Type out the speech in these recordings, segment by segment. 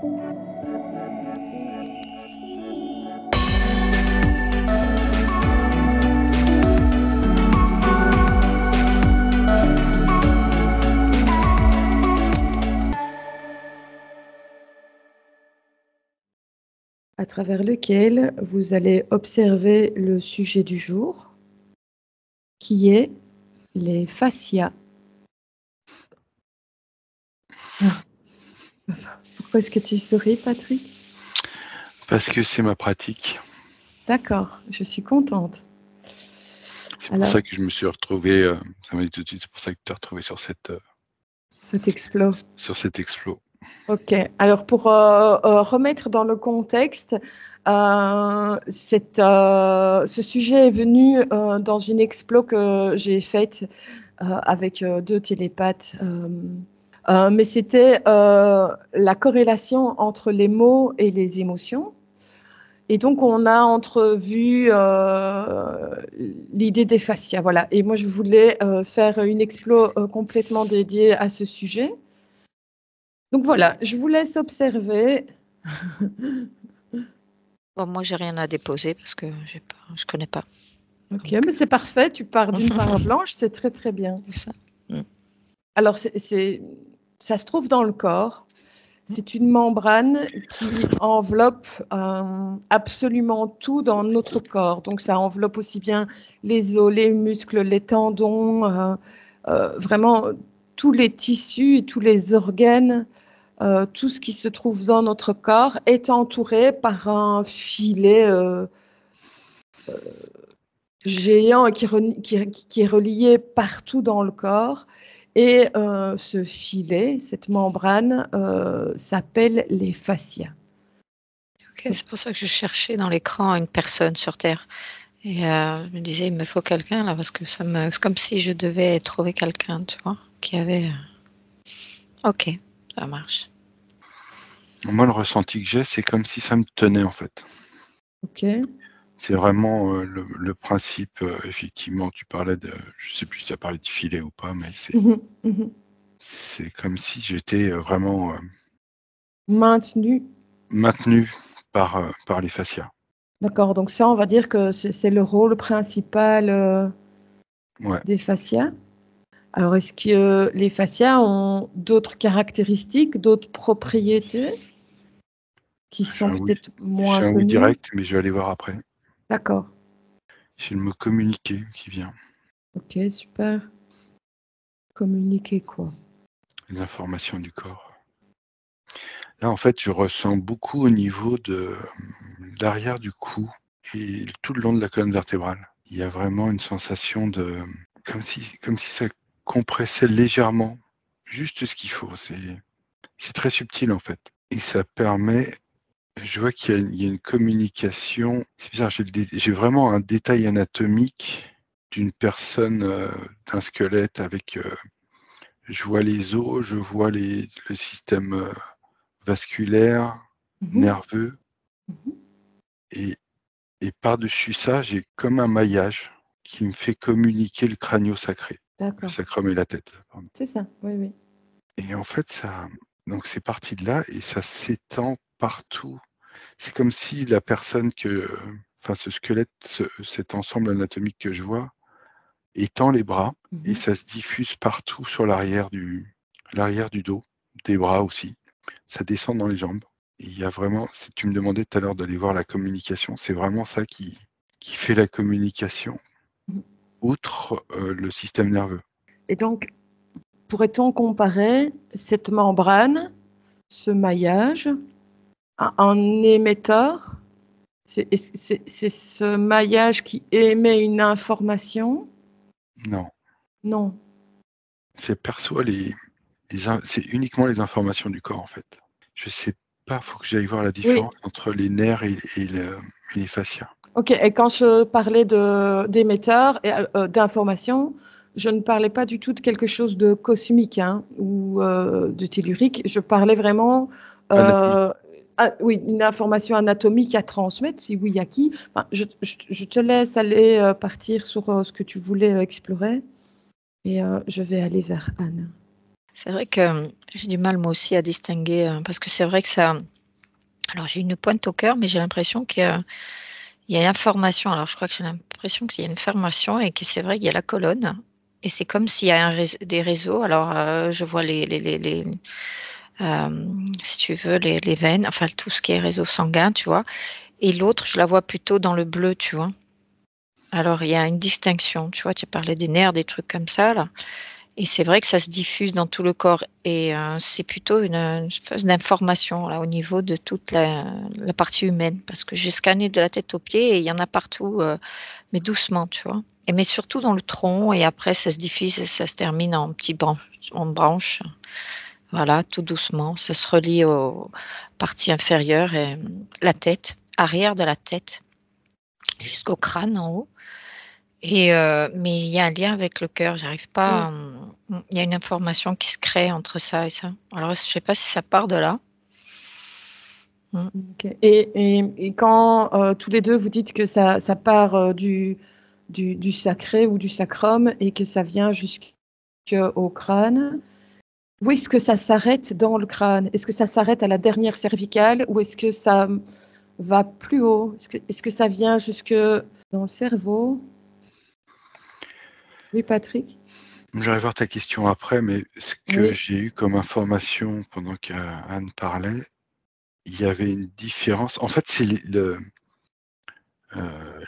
À travers lequel vous allez observer le sujet du jour, qui est les fascias. Pourquoi est-ce que tu souris, Patrick? Parce que c'est ma pratique. D'accord, je suis contente. C'est pour ça que je me suis retrouvé, ça m'a dit tout de suite, c'est pour ça que tu t'es retrouvé sur cet explo. Sur cet explo. Ok, alors pour remettre dans le contexte, ce sujet est venu dans une explo que j'ai faite avec 2 télépathes, mais c'était la corrélation entre les mots et les émotions. Et donc, on a entrevu l'idée des fascias, voilà. Et moi, je voulais faire une explo complètement dédiée à ce sujet. Donc voilà, je vous laisse observer. Bon, moi, j'ai rien à déposer parce que je connais pas. Ok, mais c'est parfait. Tu pars d'une part blanche, c'est très très bien. C'est ça. Alors, ça se trouve dans le corps. C'est une membrane qui enveloppe absolument tout dans notre corps. Donc, ça enveloppe aussi bien les os, les muscles, les tendons, vraiment tous les tissus et tous les organes. Tout ce qui se trouve dans notre corps est entouré par un filet géant qui est relié partout dans le corps. Et ce filet, cette membrane, s'appelle les fascias. Ok, c'est pour ça que je cherchais dans l'écran une personne sur Terre. Et je me disais, il me faut quelqu'un là, parce que c'est comme si je devais trouver quelqu'un, tu vois, qui avait... Ok, ça marche. Moi, le ressenti que j'ai, c'est comme si ça me tenait, en fait. Ok. C'est vraiment le principe, effectivement, tu parlais de... Je ne sais plus si tu as parlé de filet ou pas, mais c'est comme si j'étais vraiment... maintenu par les fascias. D'accord, donc ça, on va dire que c'est le rôle principal des fascias. Alors, est-ce que les fascias ont d'autres caractéristiques, d'autres propriétés qui sont peut-être moins connues? J'ai un oui direct, mais je vais aller voir après. D'accord. J'ai le mot communiquer qui vient. Ok, super. Communiquer quoi? Les informations du corps. Là, en fait, je ressens beaucoup au niveau de l'arrière du cou et tout le long de la colonne vertébrale. Il y a vraiment une sensation de... Comme si ça compressait légèrement, juste ce qu'il faut. C'est très subtil, en fait. Et ça permet... Je vois qu'il y a une communication. C'est bizarre, j'ai vraiment un détail anatomique d'une personne, d'un squelette avec... je vois les os, je vois le système vasculaire, nerveux. Et par-dessus ça, j'ai comme un maillage qui me fait communiquer le crânio-sacré. Le sacrum et la tête. Pardon. C'est ça, oui, oui. Et en fait, donc c'est parti de là et ça s'étend partout. C'est comme si la personne ce squelette, cet ensemble anatomique que je vois, étend les bras et ça se diffuse partout sur l'arrière du dos, des bras aussi. Ça descend dans les jambes. Et il y a vraiment, si tu me demandais tout à l'heure d'aller voir la communication, c'est vraiment ça qui fait la communication, outre le système nerveux. Et donc, pourrait-on comparer cette membrane, ce maillage, à un émetteur? C'est ce maillage qui émet une information? Non. Non. Ça perçoit c'est uniquement les informations du corps, en fait. Je sais pas, il faut que j'aille voir la différence entre les nerfs et les fascias. Ok, et quand je parlais d'émetteur et d'information, je ne parlais pas du tout de quelque chose de cosmique ou de tellurique. Je parlais vraiment une information anatomique à transmettre, si oui, à qui. Enfin, je te laisse aller partir sur ce que tu voulais explorer et je vais aller vers Anne. C'est vrai que j'ai du mal moi aussi à distinguer, parce que c'est vrai que ça alors j'ai une pointe au cœur, mais j'ai l'impression qu'il y a l'information. Alors je crois que j'ai l'impression qu'il y a une formation et que c'est vrai qu'il y a la colonne et c'est comme s'il y a des réseaux. Alors, je vois si tu veux, les veines, enfin tout ce qui est réseau sanguin, tu vois? Et l'autre, je la vois plutôt dans le bleu, tu vois? Alors il y a une distinction, tu vois? Tu parlais des nerfs, des trucs comme ça là et c'est vrai que ça se diffuse dans tout le corps et c'est plutôt une espèce d'information là, au niveau de toute la partie humaine parce que j'ai scanné de la tête aux pieds et il y en a partout, mais doucement, tu vois? Et mais surtout dans le tronc et après ça se diffuse, ça se termine en branches, voilà, tout doucement. Ça se relie aux parties inférieures et la tête, arrière de la tête jusqu'au crâne en haut et mais il y a un lien avec le cœur, j'arrive pas Mm. à, il y a une information qui se crée entre ça et ça. Alors je sais pas si ça part de là. Mmh. Ok. Et quand tous les deux vous dites que ça part du sacré ou du sacrum et que ça vient jusqu'au crâne, où est-ce que ça s'arrête dans le crâne? Est-ce que ça s'arrête à la dernière cervicale ou est-ce que ça va plus haut? Est-ce que ça vient jusque dans le cerveau? Oui, Patrick? J'aimerais voir ta question après, mais ce que Oui. j'ai eu comme information pendant qu'Anne parlait, il y avait une différence. En fait, c'est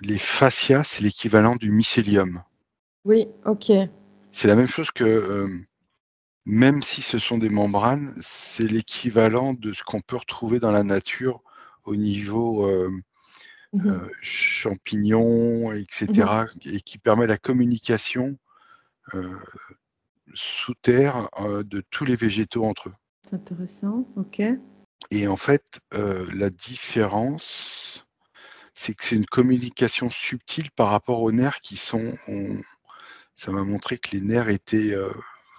les fascias, c'est l'équivalent du mycélium. Oui, ok. C'est la même chose que, même si ce sont des membranes, c'est l'équivalent de ce qu'on peut retrouver dans la nature au niveau Mhm. champignons, Mhm. etc., et qui permet la communication euh, sous terre de tous les végétaux entre eux. C'est intéressant, ok. Et en fait, la différence, c'est que c'est une communication subtile par rapport aux nerfs qui sont. Ça m'a montré que les nerfs étaient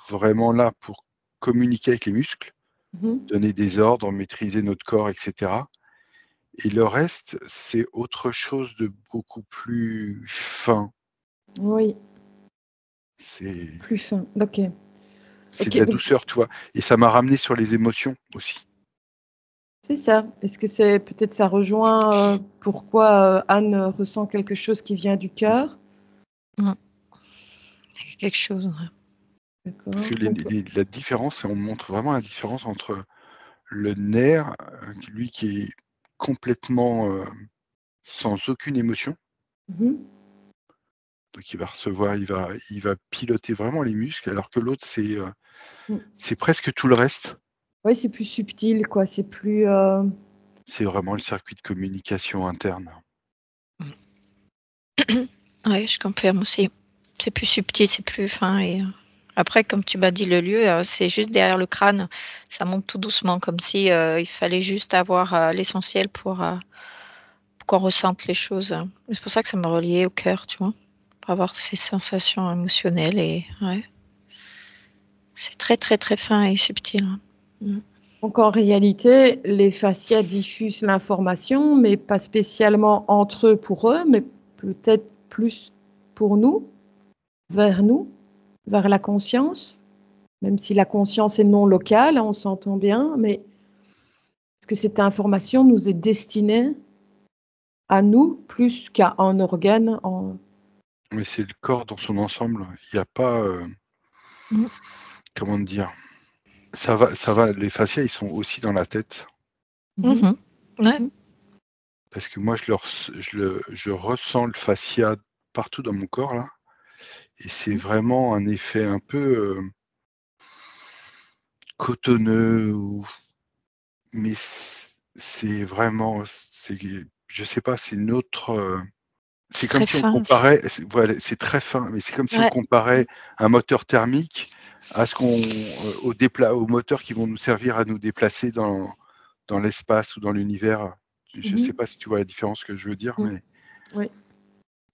vraiment là pour communiquer avec les muscles, Mhm. donner des ordres, maîtriser notre corps, etc. Et le reste, c'est autre chose de beaucoup plus fin. Oui, C'est plus fin, ok. c'est de Ok, la donc douceur, tu vois. Et ça m'a ramené sur les émotions aussi. c'est ça. Est-ce que c'est peut-être ça rejoint pourquoi Anne ressent quelque chose qui vient du cœur? Mmh. Il y a quelque chose, ouais. Parce D'accord. que Donc, la différence, et on montre vraiment la différence entre le nerf, lui qui est complètement sans aucune émotion, mhm. donc il va recevoir, il va piloter vraiment les muscles, alors que l'autre, Mm. c'est presque tout le reste. Oui, c'est plus subtil, quoi. C'est plus. C'est vraiment le circuit de communication interne. Oui, je confirme aussi. C'est plus subtil, c'est plus fin et après comme tu m'as dit le lieu, c'est juste derrière le crâne. Ça monte tout doucement comme si, il fallait juste avoir, l'essentiel pour qu'on ressente les choses. C'est pour ça que ça m'a reliée au cœur, tu vois? Pour avoir ces sensations émotionnelles et ouais, c'est très, très, très fin et subtil, hein. Mmh. Donc, en réalité, les fascias diffusent l'information, mais pas spécialement entre eux pour eux, mais peut-être plus pour nous, vers la conscience, même si la conscience est non locale, on s'entend bien, mais est-ce que cette information nous est destinée à nous plus qu'à un organe Mais c'est le corps dans son ensemble. Il n'y a pas, Mmh. comment dire, ça va. Les fascias, ils sont aussi dans la tête, Mhm. Mmh. Ouais. Mhm. parce que moi, je ressens le fascia partout dans mon corps là, et c'est vraiment un effet un peu cotonneux, mais c'est vraiment, je sais pas, c'est une autre. C'est C'est comme très si on fin aussi. comparait, voilà, c'est très fin, mais c'est comme si on Ouais. comparait un moteur thermique à aux moteurs qui vont nous servir à nous déplacer dans l'espace ou dans l'univers. Je ne sais Mhm. pas si tu vois la différence que je veux dire, Mhm. mais Oui.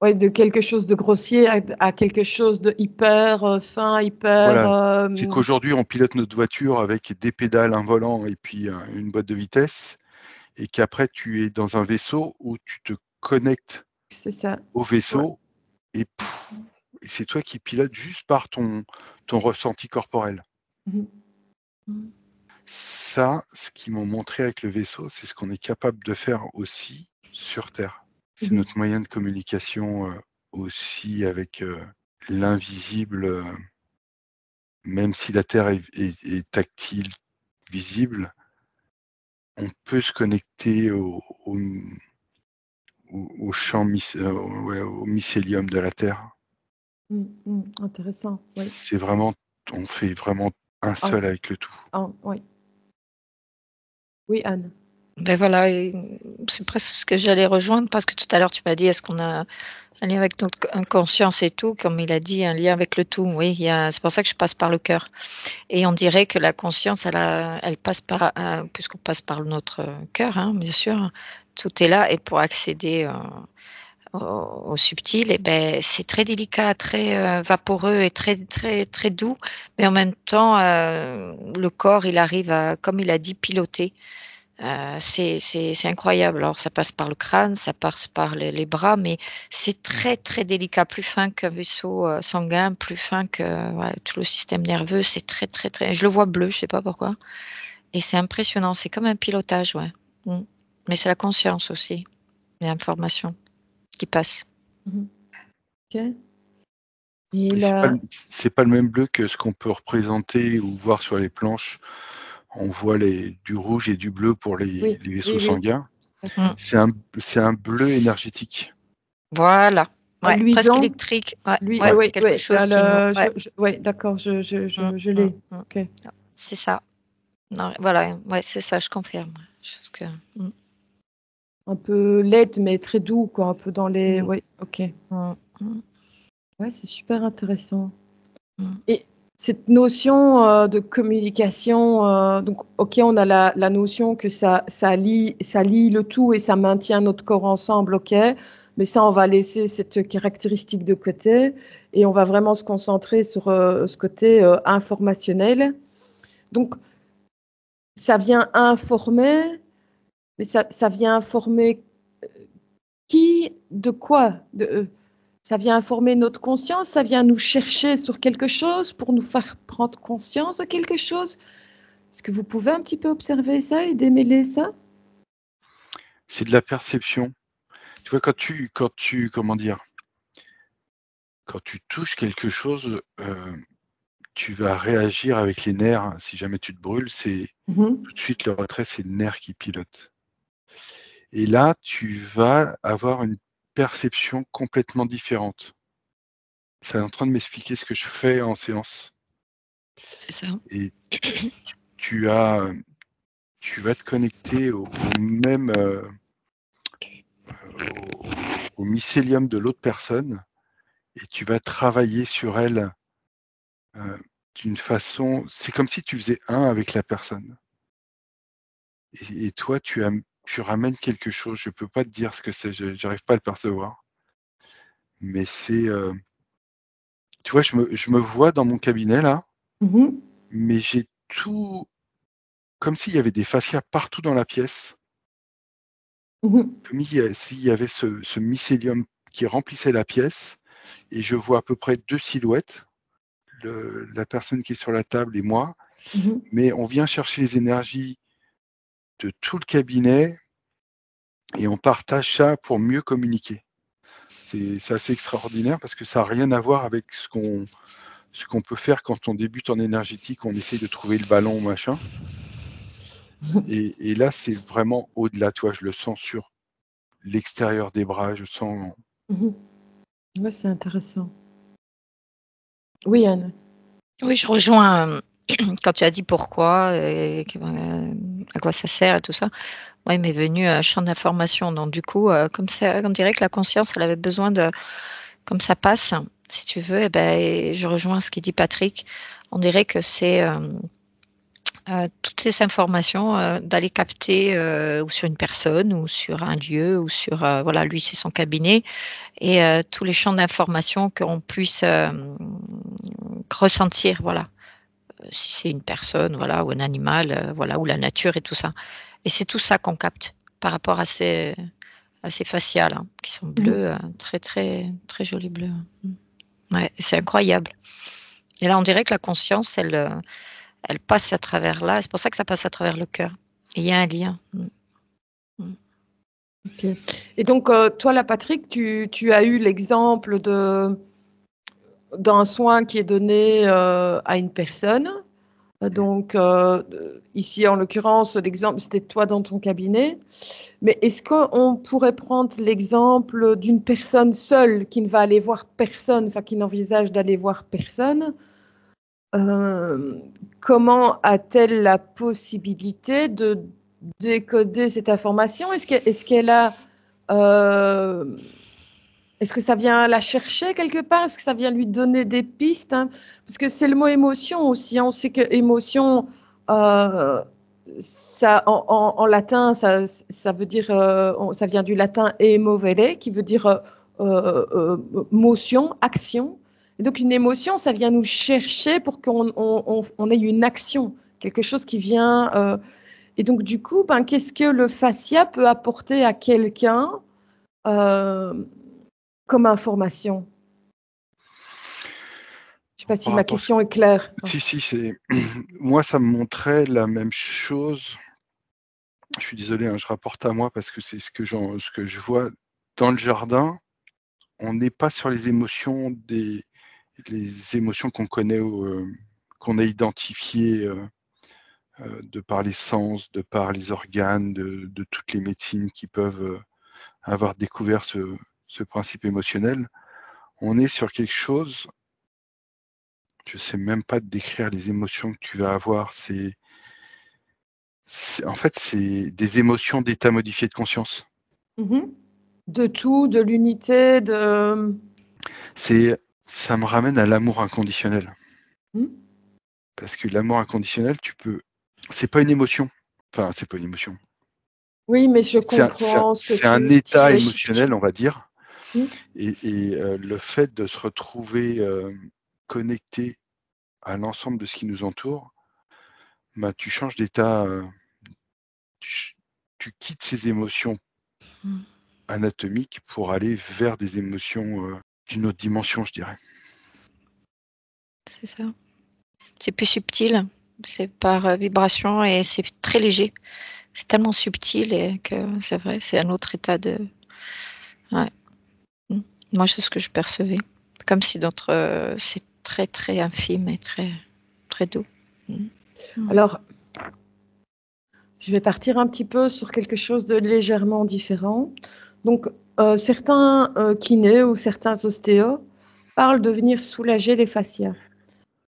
Ouais, de quelque chose de grossier à quelque chose de hyper fin, hyper. voilà. C'est qu'aujourd'hui, on pilote notre voiture avec des pédales, un volant et puis une boîte de vitesse, et qu'après, tu es dans un vaisseau où tu te connectes C'est ça. au Ouais. vaisseau et, et c'est toi qui pilotes juste par ton ressenti corporel. Mhm. Ça, ce qu'ils m'ont montré avec le vaisseau, c'est ce qu'on est capable de faire aussi sur Terre. C'est notre moyen de communication aussi avec l'invisible, même si la Terre est tactile, visible, on peut se connecter au champ, au mycélium de la Terre. Intéressant, oui. C'est vraiment, on fait vraiment un seul avec le tout. Oui. Oui, Anne. Ben voilà, c'est presque ce que j'allais rejoindre parce que tout à l'heure tu m'as dit est-ce qu'on a un lien avec notre inconscience et tout, comme il a dit, un lien avec le tout. Oui, c'est pour ça que je passe par le cœur. Et on dirait que la conscience, elle passe par, puisqu'on passe par notre cœur, hein, bien sûr, tout est là. Et pour accéder au subtil, c'est très délicat, très vaporeux et très, très, très doux. Mais en même temps, le corps, il arrive à, comme il a dit, piloter. C'est incroyable. Alors, ça passe par le crâne, ça passe par les bras, mais c'est très, très délicat, plus fin qu'un vaisseau sanguin, plus fin que tout le système nerveux. C'est très, très, très. Je le vois bleu, je sais pas pourquoi. Et c'est impressionnant. C'est comme un pilotage, ouais. Mais c'est la conscience aussi, l'information qui passe. Ok. Et c'est pas le même bleu que ce qu'on peut représenter ou voir sur les planches. On voit du rouge et du bleu pour les vaisseaux sanguins. C'est un bleu énergétique. Voilà. Ouais, presque luisant. électrique. Quelque chose qui d'accord, je l'ai. Ok. C'est ça. Non, voilà, c'est ça, je confirme. Un peu laide, mais très doux, quoi, un peu dans les. Oui, ok. Ouais, c'est super intéressant. Et cette notion de communication, donc, ok, on a la notion que ça lie le tout et ça maintient notre corps ensemble, ok. Mais ça, on va laisser cette caractéristique de côté et on va vraiment se concentrer sur ce côté informationnel. Donc, ça vient informer, mais ça vient informer qui, de quoi ça vient informer notre conscience, ça vient nous chercher sur quelque chose pour nous faire prendre conscience de quelque chose. Est-ce que vous pouvez un petit peu observer ça et démêler ça? C'est de la perception. Tu vois, quand tu comment dire, quand tu touches quelque chose, tu vas réagir avec les nerfs. Si jamais tu te brûles, c'est tout de suite le retrait, c'est le nerf qui pilote. Et là, tu vas avoir une perception complètement différente. C'est en train de m'expliquer ce que je fais en séance. C'est ça. Et tu vas te connecter au même au mycélium de l'autre personne et tu vas travailler sur elle d'une façon. C'est comme si tu faisais un avec la personne. Et toi, tu ramènes quelque chose. Je ne peux pas te dire ce que c'est. Je n'arrive pas à le percevoir. Mais c'est. Tu vois, je me vois dans mon cabinet là, mais j'ai tout. Comme s'il y avait des fascias partout dans la pièce. Comme s'il y avait ce mycélium qui remplissait la pièce. Et je vois à peu près 2 silhouettes. La personne qui est sur la table et moi. Mais on vient chercher les énergies de tout le cabinet et on partage ça pour mieux communiquer. C'est assez extraordinaire parce que ça n'a rien à voir avec ce qu'on peut faire quand on débute en énergétique, on essaye de trouver le ballon, machin. Et là, c'est vraiment au-delà. Toi, je le sens sur l'extérieur des bras, je sens. Ouais, c'est intéressant. Oui, Anne. Oui, je rejoins quand tu as dit pourquoi, à quoi ça sert et tout ça. Moi, il m'est venu un champ d'information. Donc, du coup, comme ça, on dirait que la conscience, elle avait besoin de, comme ça passe, si tu veux, je rejoins ce qu'il dit Patrick. On dirait que c'est toutes ces informations d'aller capter ou sur une personne ou sur un lieu ou sur, voilà, lui, c'est son cabinet et tous les champs d'information qu'on puisse ressentir, voilà. Si c'est une personne, voilà, ou un animal, voilà, ou la nature et tout ça. Et c'est tout ça qu'on capte par rapport à ces faciales qui sont bleues, très, très, très jolis bleus. Ouais, c'est incroyable. Et là, on dirait que la conscience, elle elle passe à travers là. C'est pour ça que ça passe à travers le cœur. Et il y a un lien. Ok. Et donc, toi, là, Patrick, tu as eu l'exemple d'un soin qui est donné à une personne. Donc, ici, en l'occurrence, l'exemple, c'était toi dans ton cabinet. Mais est-ce qu'on pourrait prendre l'exemple d'une personne seule qui ne va aller voir personne, enfin, qui n'envisage d'aller voir personne? Comment a-t-elle la possibilité de décoder cette information? Est-ce que ça vient la chercher quelque part? Est-ce que ça vient lui donner des pistes, hein? Parce que c'est le mot émotion aussi, hein. On sait que émotion, ça, en latin, ça veut dire, ça vient du latin emovere, qui veut dire motion, action. Et donc une émotion, ça vient nous chercher pour qu'on ait une action, quelque chose qui vient. Et donc du coup, ben, qu'est-ce que le fascia peut apporter à quelqu'un comme information? Je ne sais pas si Par ma rapport à question est claire. Si, moi, ça me montrait la même chose. Je suis désolé, hein, je rapporte à moi parce que c'est ce que je vois dans le jardin. On n'est pas sur les émotions les émotions qu'on connaît ou qu'on a identifiées de par les sens, de par les organes, de toutes les médecines qui peuvent avoir découvert ce principe émotionnel. On est sur quelque chose, je ne sais même pas te décrire les émotions que tu vas avoir. En fait, c'est des émotions d'état modifié de conscience. Mhm. De tout, de l'unité, de... Ça me ramène à l'amour inconditionnel. Mhm. Parce que l'amour inconditionnel, c'est pas une émotion. Enfin, c'est pas une émotion. Oui, mais je comprends ce que C'est un tu état dis. émotionnel, on va dire. Mhm. Et le fait de se retrouver connecté à l'ensemble de ce qui nous entoure, bah, tu changes d'état, tu quittes ces émotions anatomiques pour aller vers des émotions d'une autre dimension, je dirais. C'est ça. C'est plus subtil. C'est par vibration et c'est très léger. C'est tellement subtil et que c'est vrai, c'est un autre état de. Ouais. Moi, c'est ce que je percevais. Comme si c'est très, très infime et très, très doux. Alors, je vais partir un petit peu sur quelque chose de légèrement différent. Donc, certains kinés ou certains ostéos parlent de venir soulager les fascias.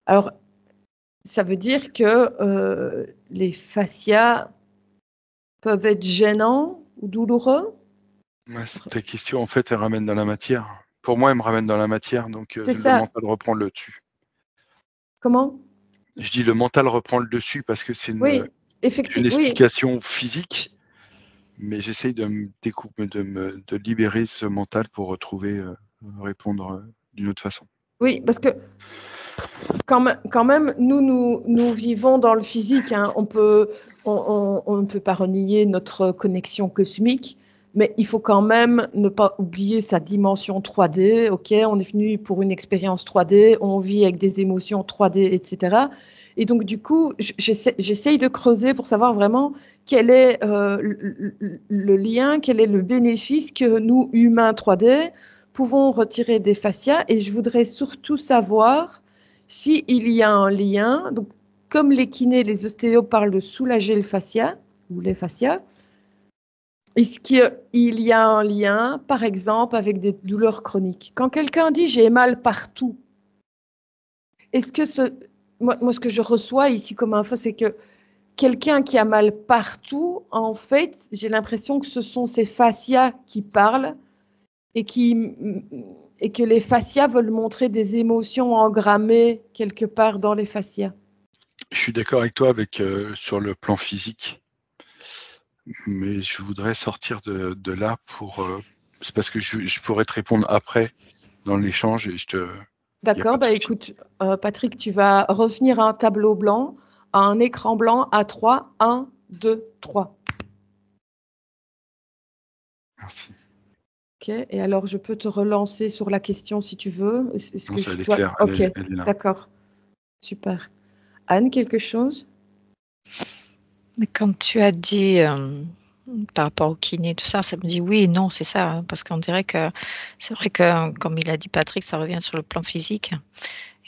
Alors, ça veut dire que les fascias peuvent être gênants ou douloureux? Ta question, en fait, elle ramène dans la matière. Pour moi, elle me ramène dans la matière, donc C'est le ça. mental reprend le dessus. Comment? Je dis le mental reprend le dessus parce que c'est Oui, une effectivement. Oui. explication physique, mais j'essaye de me découper, de libérer ce mental pour retrouver, répondre d'une autre façon. Oui, parce que quand même, nous vivons dans le physique, hein. On ne peut pas renier notre connexion cosmique, mais il faut quand même ne pas oublier sa dimension 3D. OK, on est venu pour une expérience 3D, on vit avec des émotions 3D, etc. Et donc, du coup, j'essaye de creuser pour savoir vraiment quel est le lien, quel est le bénéfice que nous, humains 3D, pouvons retirer des fascias. Et je voudrais surtout savoir s'il y a un lien. Donc, comme les kinés, les ostéos parlent de soulager le fascia ou les fascias, est-ce qu'il y a un lien, par exemple, avec des douleurs chroniques? Quand quelqu'un dit j'ai mal partout, est-ce que moi, ce que je reçois ici comme info, c'est que quelqu'un qui a mal partout, en fait, j'ai l'impression que ce sont ces fascias qui parlent et que les fascias veulent montrer des émotions engrammées quelque part dans les fascias. Je suis d'accord avec toi sur le plan physique, mais je voudrais sortir de là c'est parce que je pourrais te répondre après dans l'échange et il n'y a pas D'accord, de bah souci. écoute, Patrick, tu vas revenir à un tableau blanc, à un écran blanc à 3. 1, 2, 3. Merci. OK, et alors je peux te relancer sur la question si tu veux. Est-ce Non, que ça, elle est toi... claire, OK, elle est là. d'accord, super. Anne, quelque chose? Mais quand tu as dit par rapport au kiné, tout ça, ça me dit oui et non, c'est ça, hein, parce qu'on dirait que c'est vrai que, comme il a dit Patrick, ça revient sur le plan physique.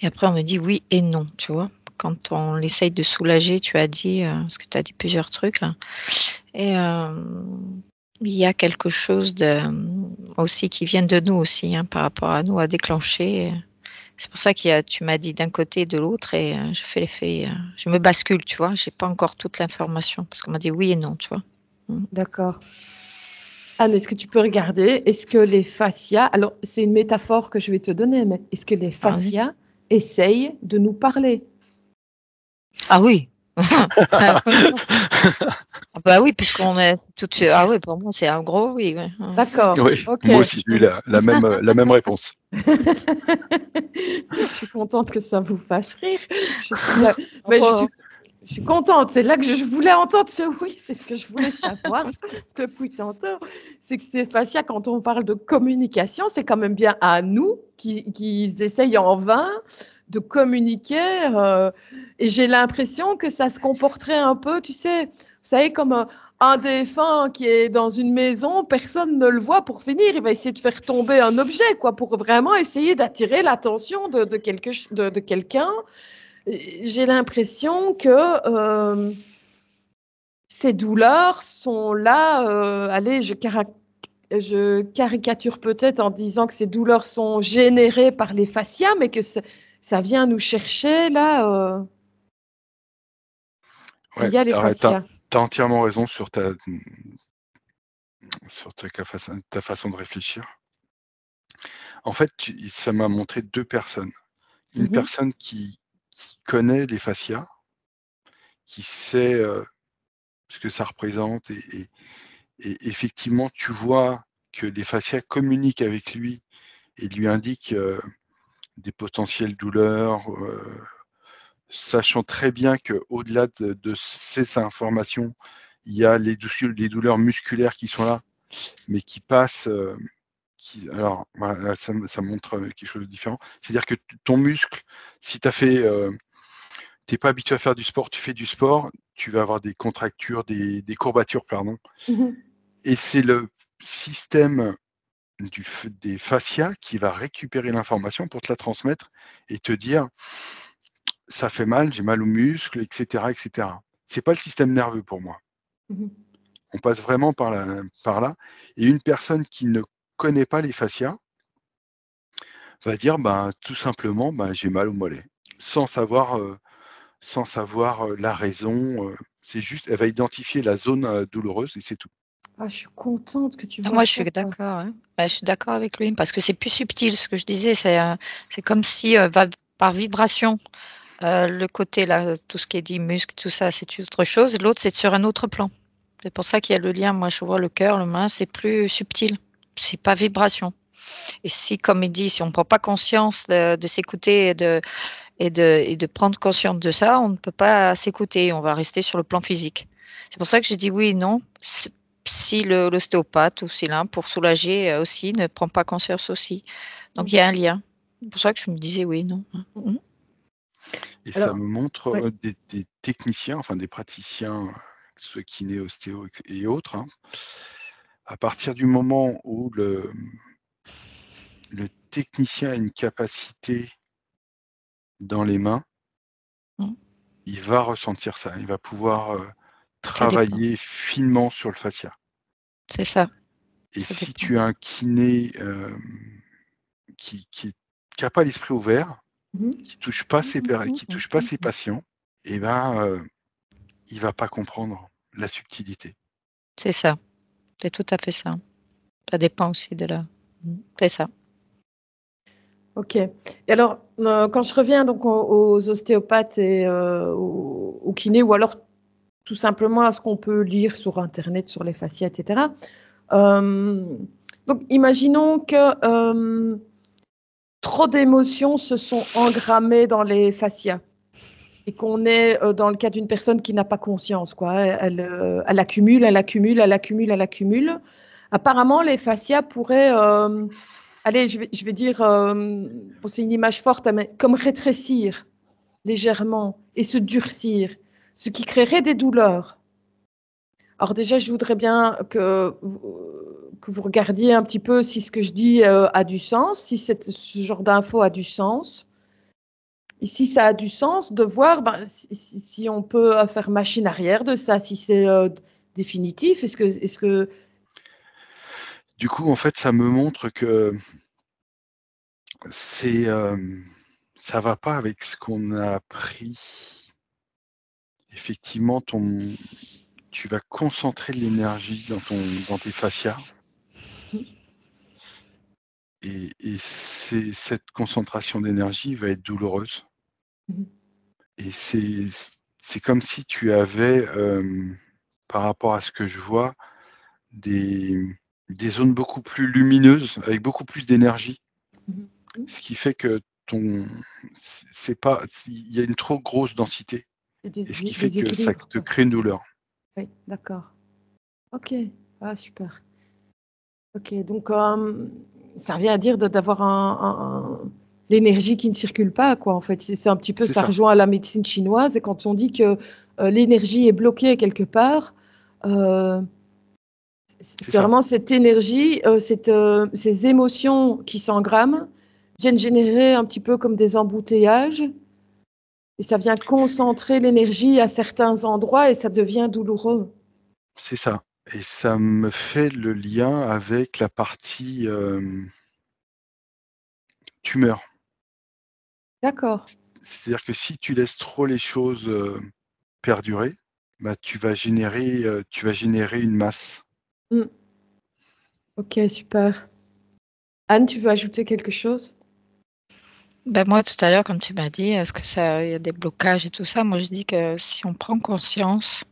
Et après, on me dit oui et non, tu vois. Quand on essaye de soulager, tu as dit, parce que tu as dit plusieurs trucs là, et il y a quelque chose aussi qui vient de nous aussi, hein, par rapport à nous, à déclencher. C'est pour ça tu m'as dit d'un côté et de l'autre, et je fais l'effet, je me bascule, tu vois. J'ai pas encore toute l'information parce qu'on m'a dit oui et non, tu vois. D'accord. Anne, est-ce que tu peux regarder? Est-ce que les fascias, alors c'est une métaphore que je vais te donner, mais est-ce que les fascias essayent de nous parler? Ah oui. Ah bah oui, puisqu'on est tout de suite. Ah oui, pour moi, c'est un gros oui. Ouais. D'accord. Oui, Ok. moi aussi j'ai eu la même réponse. Je suis contente que ça vous fasse rire. Mais je suis contente. C'est là que je voulais entendre ce oui. C'est ce que je voulais savoir depuis tantôt. C'est que ces fascias, quand on parle de communication, c'est quand même bien à nous qui essayent en vain de communiquer. Et j'ai l'impression que ça se comporterait un peu, tu sais, vous savez, comme un défunt qui est dans une maison, personne ne le voit pour finir. Il va essayer de faire tomber un objet, quoi, pour vraiment essayer d'attirer l'attention de quelqu'un. J'ai l'impression que ces douleurs sont là. Allez, je caricature peut-être en disant que ces douleurs sont générées par les fascias, mais que ça vient nous chercher là Ouais, via les fascias. t'as entièrement raison sur ta façon de réfléchir. En fait, ça m'a montré deux personnes. Une personne qui connaît les fascias, qui sait ce que ça représente, et effectivement, tu vois que les fascias communiquent avec lui et lui indiquent des potentielles douleurs, sachant très bien qu'au-delà de ces informations, il y a les douleurs musculaires qui sont là, mais qui passent. Alors, voilà, ça montre quelque chose de différent. C'est-à-dire que ton muscle, si tu n'es pas habitué à faire du sport, tu fais du sport, tu vas avoir des contractures, des courbatures, pardon. Et c'est le système des fascias qui va récupérer l'information pour te la transmettre et te dire ça fait mal, j'ai mal aux muscles, etc., etc. C'est pas le système nerveux pour moi. On passe vraiment par là. Et une personne qui ne connaît pas les fascias va dire tout simplement j'ai mal au mollet, sans savoir la raison. C'est juste, elle va identifier la zone douloureuse et c'est tout. Ah, je suis contente que tu vois Moi, je ça. suis d'accord. Hein. Je suis d'accord avec lui parce que c'est plus subtil. Ce que je disais, c'est comme si par vibration, le côté là, tout ce qui est dit muscle, tout ça, c'est autre chose. Et l'autre, c'est sur un autre plan. C'est pour ça qu'il y a le lien. Moi, je vois le cœur, le main, c'est plus subtil. C'est pas vibration. Et si, comme il dit, si on ne prend pas conscience de s'écouter et de prendre conscience de ça, on ne peut pas s'écouter. On va rester sur le plan physique. C'est pour ça que j'ai dit oui et non. Si l'ostéopathe ou si l'un, pour soulager aussi, ne prend pas conscience aussi. Donc, il y a un lien. C'est pour ça que je me disais oui, non. Et ça me montre des techniciens, enfin des praticiens, que ce soit kiné, ostéo et autres, hein, à partir du moment où le technicien a une capacité dans les mains, il va ressentir ça. Il va pouvoir travailler finement sur le fascia. C'est ça. Et si tu as un kiné qui n'a pas l'esprit ouvert, qui touche pas ses patients, il va pas comprendre la subtilité. C'est ça. C'est tout à fait ça. Ça dépend aussi de là. C'est ça. Ok. Et alors, quand je reviens donc aux ostéopathes et aux kinés, ou alors tout simplement à ce qu'on peut lire sur Internet, sur les fascias, etc. Donc, imaginons que trop d'émotions se sont engrammées dans les fascias et qu'on est dans le cas d'une personne qui n'a pas conscience, quoi. Elle accumule, elle accumule, elle accumule, elle accumule. Apparemment, les fascias pourraient, allez, je vais dire, bon, c'est une image forte, mais comme rétrécir légèrement et se durcir, ce qui créerait des douleurs. Alors déjà, je voudrais bien que vous regardiez un petit peu si ce que je dis a du sens, si ce genre d'info a du sens. Et si ça a du sens, de voir si on peut faire machine arrière de ça, si c'est définitif. Est-ce que... Du coup, en fait, ça me montre que ça va pas avec ce qu'on a appris. Effectivement, tu vas concentrer de l'énergie dans tes fascias. Et cette concentration d'énergie va être douloureuse. Et c'est comme si tu avais, par rapport à ce que je vois, des zones beaucoup plus lumineuses, avec beaucoup plus d'énergie. Ce qui fait que il y a une trop grosse densité. Et ce qui fait que ça te crée une douleur. Oui, d'accord. Ok, super. Ok, donc ça revient à dire d'avoir l'énergie qui ne circule pas, quoi, en fait. C'est un petit peu, ça rejoint à la médecine chinoise, et quand on dit que l'énergie est bloquée quelque part, c'est vraiment cette énergie, ces émotions qui s'engramment viennent générer un petit peu comme des embouteillages, et ça vient concentrer l'énergie à certains endroits et ça devient douloureux. C'est ça. Et ça me fait le lien avec la partie tumeur. D'accord. C'est-à-dire que si tu laisses trop les choses perdurer, tu vas générer une masse. Ok, super. Anne, tu veux ajouter quelque chose? Moi, tout à l'heure, comme tu m'as dit, est-ce que il y a des blocages et tout ça? Moi, je dis que si on prend conscience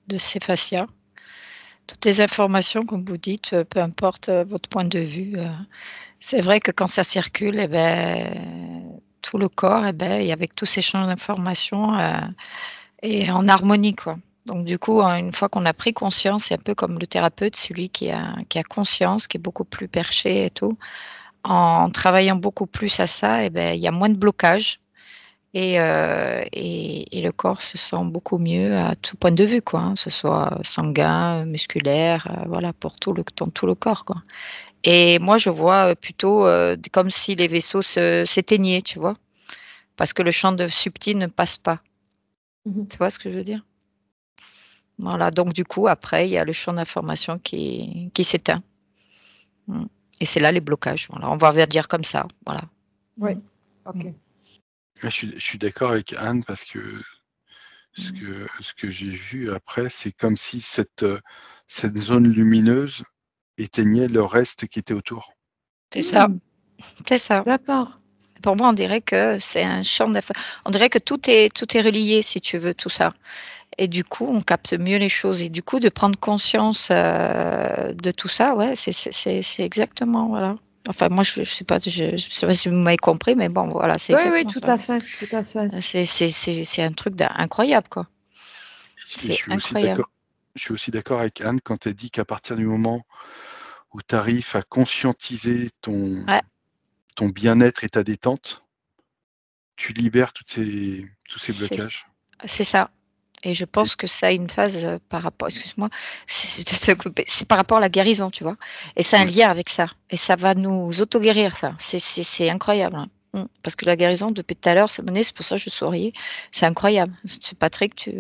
de ces fascias, toutes les informations, comme vous dites, peu importe votre point de vue, c'est vrai que quand ça circule, tout le corps, et avec tous ces champs d'informations, est en harmonie, quoi. Donc du coup, une fois qu'on a pris conscience, c'est un peu comme le thérapeute, celui qui a conscience, qui est beaucoup plus perché et tout. En travaillant beaucoup plus à ça, il y a moins de blocage et le corps se sent beaucoup mieux à tout point de vue, quoi, hein, que ce soit sanguin, musculaire, voilà, dans tout le corps, quoi. Et moi, je vois plutôt comme si les vaisseaux s'éteignaient, tu vois, parce que le champ de subtil ne passe pas. Tu vois ce que je veux dire? Voilà, donc du coup, après, il y a le champ d'information qui s'éteint. Et c'est là les blocages. Voilà, on va dire comme ça. Voilà. Oui, ok. Je suis d'accord avec Anne parce que ce que j'ai vu après, c'est comme si cette zone lumineuse éteignait le reste qui était autour. C'est ça. C'est ça. D'accord. Pour moi, on dirait que c'est un champ d'information. On dirait que tout est relié, si tu veux, tout ça. Et du coup, on capte mieux les choses. Et du coup, de prendre conscience de tout ça, ouais, c'est exactement, voilà. Enfin, moi, je sais pas, je sais pas si vous m'avez compris, mais bon, voilà, c'est Oui, exactement tout ça. à fait, tout à fait. C'est un truc incroyable, quoi. Et C'est incroyable. je suis aussi d'accord avec Anne quand elle dit qu'à partir du moment où tu arrives à conscientiser ton bien-être et ta détente, tu libères tous ces blocages. C'est ça. Et je pense que ça a une phase par rapport, excuse-moi, c'est par rapport à la guérison, tu vois. Et c'est un lien avec ça. Et ça va nous auto-guérir, ça. C'est incroyable, hein. Parce que la guérison, depuis tout à l'heure, c'est pour ça que je souriais. C'est incroyable. C'est Patrick,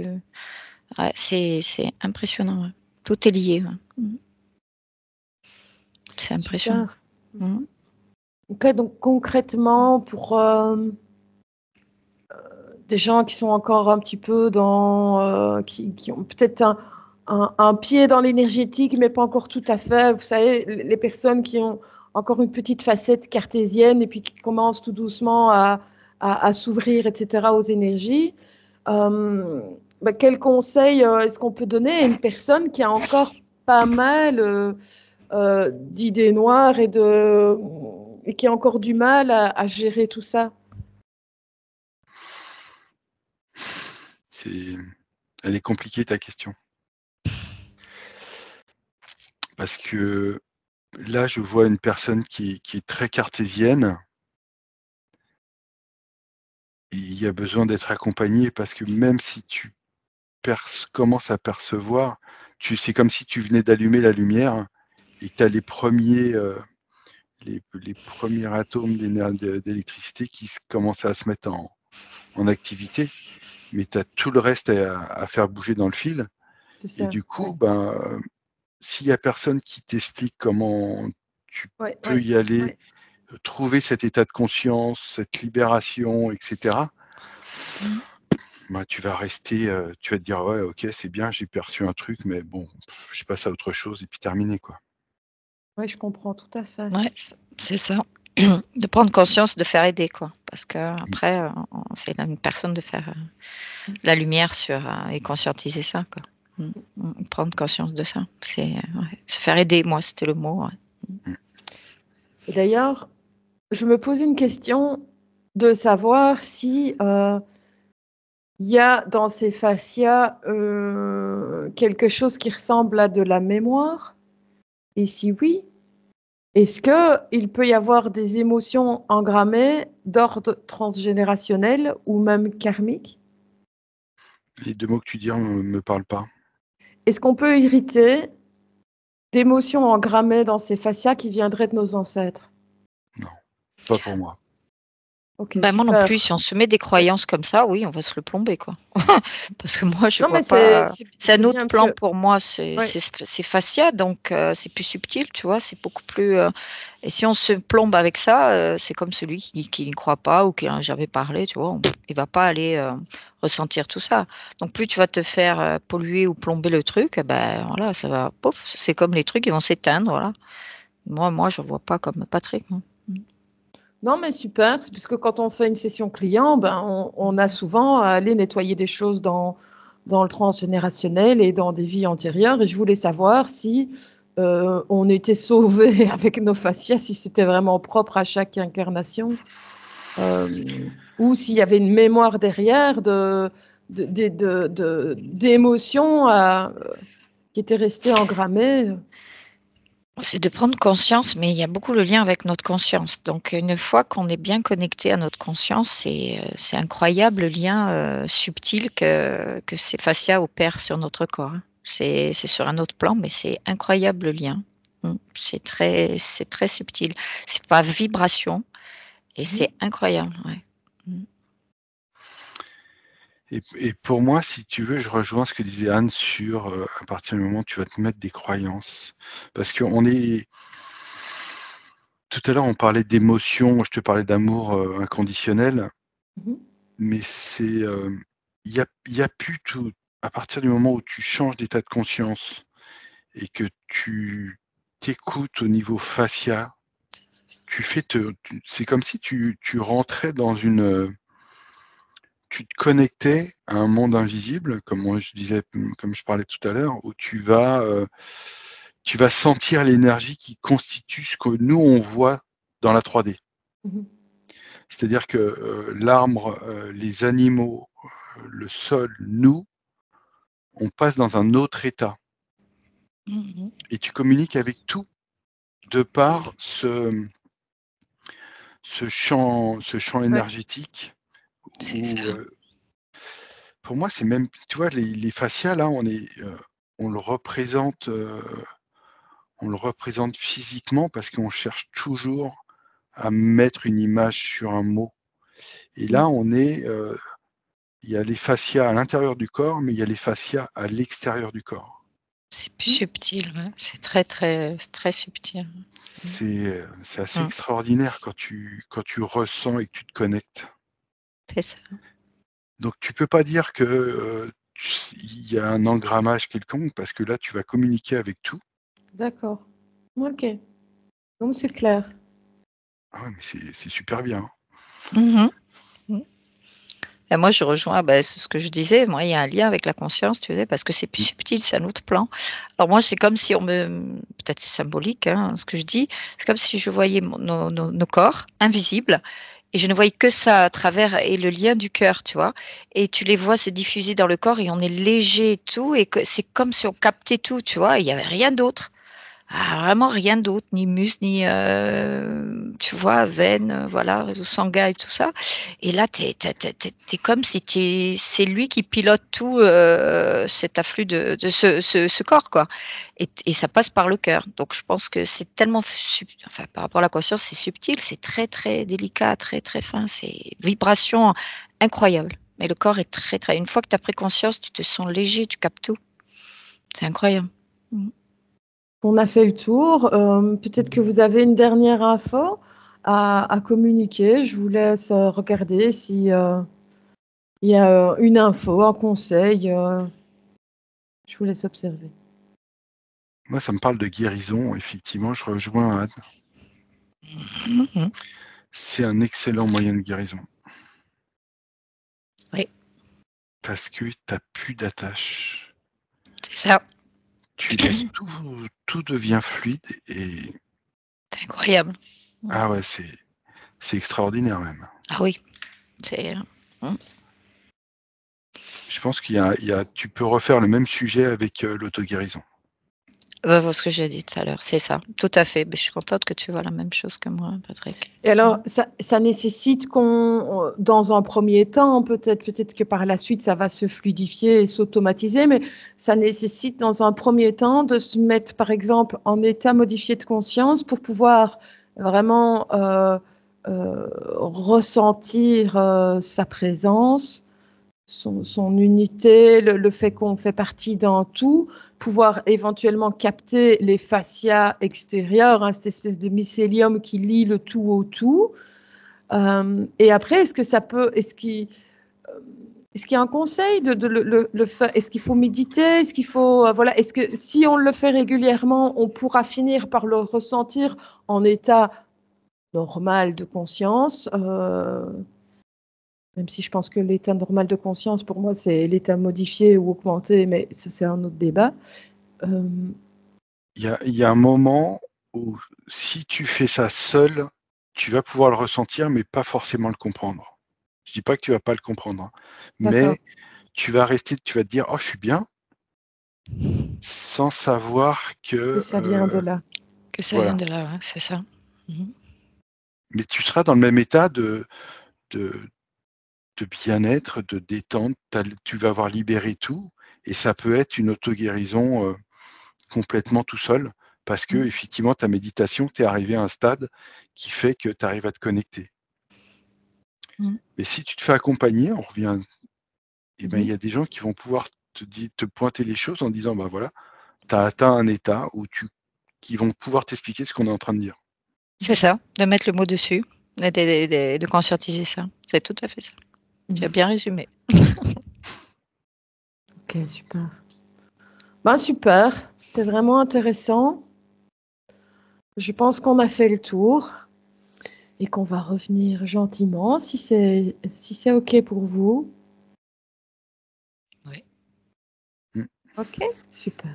ouais, c'est impressionnant. Ouais. Tout est lié. Ouais. C'est impressionnant. Ok, donc concrètement, pour des gens qui sont encore un petit peu qui ont peut-être un pied dans l'énergétique, mais pas encore tout à fait. Vous savez, les personnes qui ont encore une petite facette cartésienne et puis qui commencent tout doucement à s'ouvrir, etc., aux énergies. Quel conseil est-ce qu'on peut donner à une personne qui a encore pas mal d'idées noires et qui a encore du mal à gérer tout ça? Elle est compliquée ta question. Parce que là, je vois une personne qui est très cartésienne il y a besoin d'être accompagné parce que même si tu commences à percevoir, c'est comme si tu venais d'allumer la lumière et tu as les premiers atomes d'électricité qui commencent à se mettre en activité, mais tu as tout le reste à faire bouger dans le fil. C'est Et ça. du coup, s'il n'y a personne qui t'explique comment tu peux y aller, trouver cet état de conscience, cette libération, etc., tu vas rester, tu vas te dire, ouais, ok, c'est bien, j'ai perçu un truc, mais bon, je passe à autre chose et puis terminé, quoi. Oui, je comprends tout à fait. Ouais, c'est ça. De prendre conscience, de faire aider, quoi. Parce que après, c'est à une personne de faire la lumière sur et conscientiser ça, quoi. Prendre conscience de ça. C'est se faire aider, moi, c'était le mot. Ouais. Et d'ailleurs, je me posais une question de savoir si il y a dans ces fascias quelque chose qui ressemble à de la mémoire. Et si oui, est-ce qu'il peut y avoir des émotions engrammées d'ordre transgénérationnel ou même karmique? Les deux mots que tu dis ne me parlent pas. Est-ce qu'on peut hériter d'émotions engrammées dans ces fascias qui viendraient de nos ancêtres? Non, pas pour moi. Ok, Moi non super. plus, si on se met des croyances comme ça, oui, on va se le plomber, quoi. Parce que moi, je Non, vois mais pas. C'est un autre bien plan parce que pour moi, c'est ouais, fascia, donc c'est plus subtil, tu vois, c'est beaucoup plus. Et si on se plombe avec ça, c'est comme celui qui n'y croit pas ou qui n'a jamais parlé, tu vois, il va pas aller ressentir tout ça. Donc plus tu vas te faire polluer ou plomber le truc, ben voilà, ça va, pouf, c'est comme les trucs, ils vont s'éteindre, voilà. Moi, je vois pas comme Patrick. Hein. non, mais super, c'est parce que quand on fait une session client, on a souvent à aller nettoyer des choses dans le transgénérationnel et dans des vies antérieures. Et je voulais savoir si on était sauvé avec nos fascias, si c'était vraiment propre à chaque incarnation, ou s'il y avait une mémoire derrière d'émotions qui étaient restées engrammées. C'est de prendre conscience, mais il y a beaucoup le lien avec notre conscience. Donc, une fois qu'on est bien connecté à notre conscience, c'est incroyable le lien subtil que ces fascias opèrent sur notre corps. Hein. C'est sur un autre plan, mais c'est incroyable le lien. C'est très subtil. C'est pas vibration et c'est incroyable. Ouais. Et pour moi, si tu veux, je rejoins ce que disait Anne sur à partir du moment où tu vas te mettre des croyances. Parce qu'on est. Tout à l'heure, on parlait d'émotion, je te parlais d'amour inconditionnel, mais c'est. Il y a plus tout. À partir du moment où tu changes d'état de conscience et que tu t'écoutes au niveau fascia, c'est comme si tu rentrais dans une. Tu te connectais à un monde invisible, comme je parlais tout à l'heure, où tu vas sentir l'énergie qui constitue ce que nous on voit dans la 3D. C'est-à-dire que l'arbre, les animaux, le sol, nous, on passe dans un autre état. Et tu communiques avec tout de par ce champ énergétique. C'est ça. Pour moi, c'est même, tu vois, les fascias, là, on le représente physiquement parce qu'on cherche toujours à mettre une image sur un mot. Et là, il y a les fascias à l'intérieur du corps, mais il y a les fascias à l'extérieur du corps. C'est plus subtil, ouais. C'est très subtil. C'est assez extraordinaire quand tu ressens et que tu te connectes. C'est ça. Donc, tu peux pas dire que il y a un engrammage quelconque parce que là, tu vas communiquer avec tout. D'accord. Ok. Donc, c'est clair. Ah ouais, mais c'est super bien. Et moi, je rejoins c'est ce que je disais. Moi, il y a un lien avec la conscience, tu sais, parce que c'est plus subtil, c'est un autre plan. Alors moi, c'est comme si peut-être c'est symbolique, hein, ce que je dis, c'est comme si je voyais nos corps invisibles et je ne voyais que ça à travers et le lien du cœur, tu vois. Et tu les vois se diffuser dans le corps et on est léger et tout, et que c'est comme si on captait tout, tu vois. Il n'y avait rien d'autre. Vraiment rien d'autre, ni muscle, ni, tu vois, veine, voilà, réseau sanguin et tout ça. Et là, tu es comme si c'est lui qui pilote tout, cet afflux de ce corps, quoi. Et ça passe par le cœur. Donc je pense que c'est tellement enfin, par rapport à la conscience, c'est subtil, c'est très, très délicat, très, très fin, c'est vibration incroyable. Mais le corps est très, très une fois que tu as pris conscience, tu te sens léger, tu captes tout. C'est incroyable. Mmh. On a fait le tour. Peut-être que vous avez une dernière info à communiquer. Je vous laisse regarder si il y a une info, un conseil. Je vous laisse observer. Moi, ça me parle de guérison. Effectivement, je rejoins Anne. Mmh. C'est un excellent moyen de guérison. Oui. Parce que tu n'as plus d'attache. C'est ça. Tu laisses tout devient fluide et C'est incroyable. ah ouais, c'est extraordinaire même. Ah oui, c'est, Je pense qu'il y a tu peux refaire le même sujet avec, l'auto-guérison. ce que j'ai dit tout à l'heure, c'est ça, tout à fait. Beh, je suis contente que tu vois la même chose que moi, Patrick. Et alors, ça nécessite qu'on, dans un premier temps, peut-être que par la suite, ça va se fluidifier et s'automatiser, mais ça nécessite dans un premier temps de se mettre, par exemple, en état modifié de conscience pour pouvoir vraiment ressentir sa présence, son unité, le fait qu'on fait partie d'un tout, pouvoir éventuellement capter les fascias extérieurs, hein, cette espèce de mycélium qui lie le tout au tout. Et après, est-ce qu'il y a un conseil de le faire? Est-ce qu'il faut méditer? Est-ce qu'il faut, voilà, est-ce que si on le fait régulièrement, on pourra finir par le ressentir en état normal de conscience? Même si je pense que l'état normal de conscience, pour moi, c'est l'état modifié ou augmenté, mais ça, c'est un autre débat. Il y a un moment où si tu fais ça seul, tu vas pouvoir le ressentir, mais pas forcément le comprendre. Je dis pas que tu vas pas le comprendre, hein, D'accord. mais tu vas te dire: «Oh, je suis bien», sans savoir Que que, ça vient de là. Que ça vient voilà. de là, ouais, c'est ça. Mmh. Mais tu seras dans le même état de de bien-être, de détente, tu vas avoir libéré tout et ça peut être une auto-guérison, complètement tout seul parce que Mmh. effectivement ta méditation, tu es arrivé à un stade qui fait que tu arrives à te connecter. Mmh. Mais si tu te fais accompagner, on revient et ben, il Mmh. y a des gens qui vont pouvoir te pointer les choses en disant: «Bah, voilà, tu as atteint un état où qui vont pouvoir t'expliquer ce qu'on est en train de dire». C'est ça, de mettre le mot dessus et de conscientiser ça. C'est tout à fait ça. Tu as bien résumé. Ok, super. Ben, super, c'était vraiment intéressant. Je pense qu'on a fait le tour et qu'on va revenir gentiment si c'est OK pour vous. Oui. Mmh. OK, super.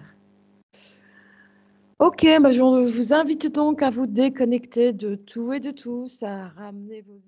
OK, ben, je vous invite donc à vous déconnecter de tout et de tous, à ramener vos